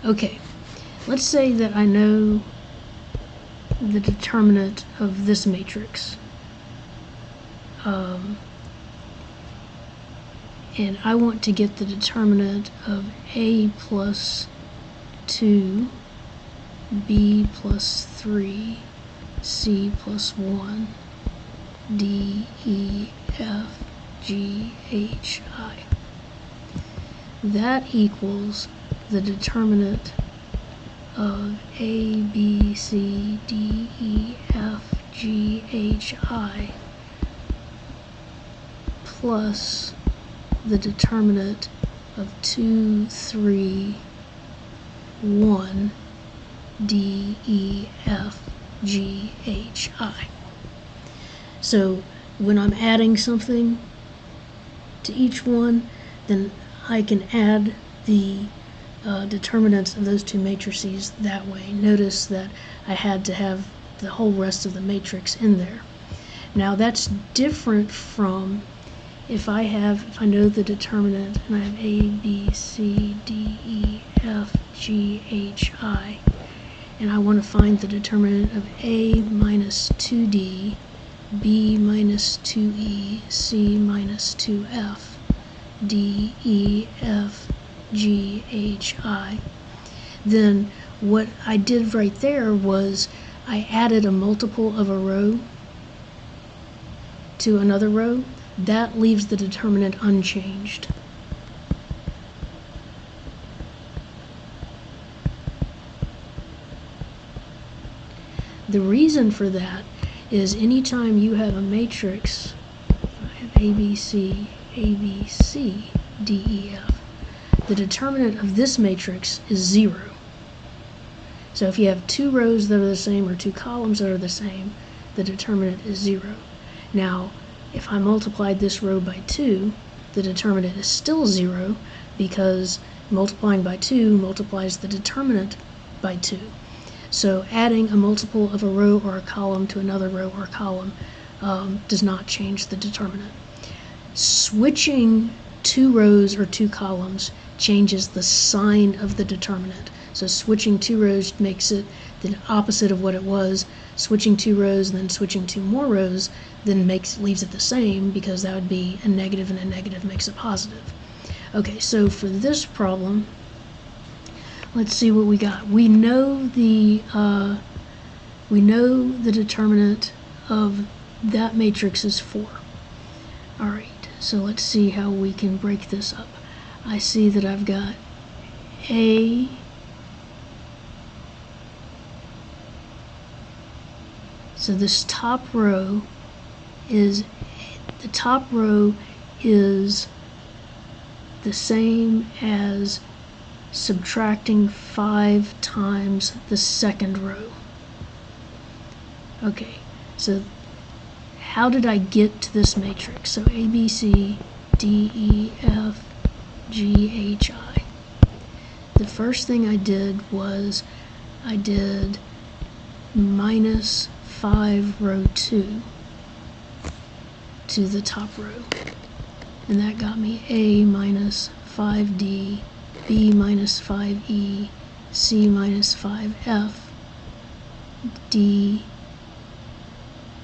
Okay, let's say that I know the determinant of this matrix. And I want to get the determinant of A plus 2, B plus 3, C plus 1, D, E, F, G, H, I. That equals the determinant of A, B, C, D, E, F, G, H, I plus the determinant of 2, 3, 1, D, E, F, G, H, I. So when I'm adding something to each one, then I can add the determinants of those two matrices that way. Notice that I had to have the whole rest of the matrix in there. Now that's different from if I know the determinant and I have A, B, C, D, E, F, G, H, I, and I want to find the determinant of A minus 2D, B minus 2E, C minus 2F, D, E, F, G, H, I, then what I did right there was I added a multiple of a row to another row. That leaves the determinant unchanged. The reason for that is anytime you have a matrix, I have ABC, ABC, D, E, F, the determinant of this matrix is 0. So if you have two rows that are the same or two columns that are the same, the determinant is 0. Now, if I multiplied this row by 2, the determinant is still 0 because multiplying by 2 multiplies the determinant by 2. So adding a multiple of a row or a column to another row or column does not change the determinant. Switching two rows or two columns changes the sign of the determinant. So switching two rows makes it the opposite of what it was. Switching two rows and then switching two more rows then leaves it the same, because that would be a negative and a negative makes a positive. Okay, so for this problem, let's see what we got. We know the determinant of that matrix is 4. All right, so let's see how we can break this up. I see that I've got A, so this top row is the same as subtracting 5 times the second row. Okay, so how did I get to this matrix? So A, B, C, D, E, F, G, H, I. The first thing I did was I did minus 5 row 2 to the top row, and that got me A minus 5D, B minus 5E, C minus 5F, D,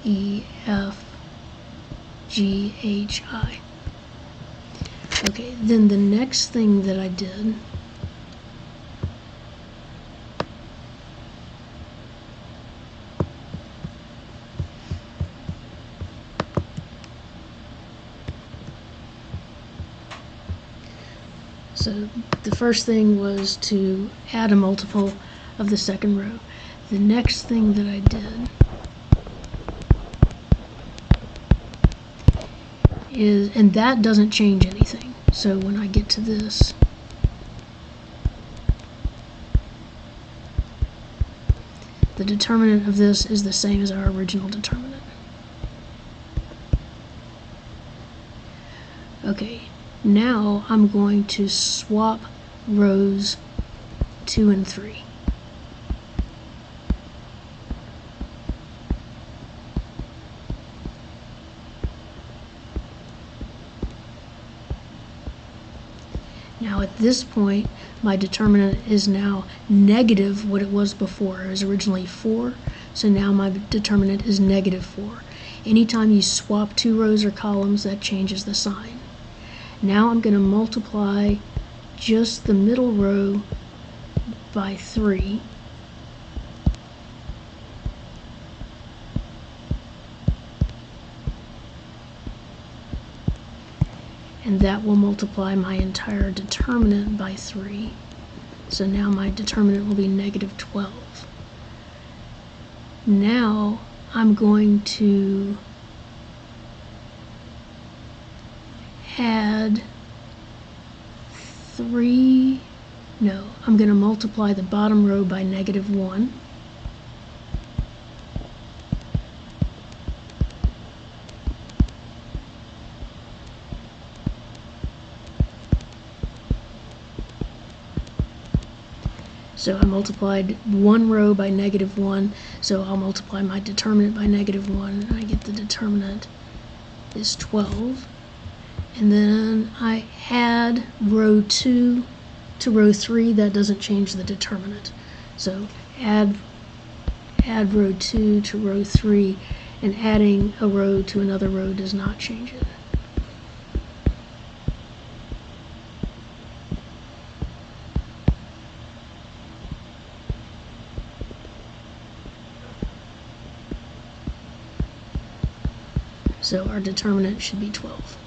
E, F, G, H, I. Okay, then the next thing that I did So the first thing was to add a multiple of the second row. The next thing that I did is, and that doesn't change anything. So when I get to this, the determinant of this is the same as our original determinant. Okay. Now I'm going to swap rows 2 and 3. Now at this point, my determinant is now negative what it was before. It was originally 4, so now my determinant is negative 4. Anytime you swap two rows or columns, that changes the sign. Now I'm going to multiply just the middle row by 3. And that will multiply my entire determinant by 3. So now my determinant will be negative 12. Now I'm going to add 3, no, I'm going to multiply the bottom row by negative 1. So I multiplied one row by negative 1, so I'll multiply my determinant by negative 1, and I get the determinant is 12. And then I add row 2 to row 3, that doesn't change the determinant. So add row 2 to row 3, and adding a row to another row does not change it. So our determinant should be 12.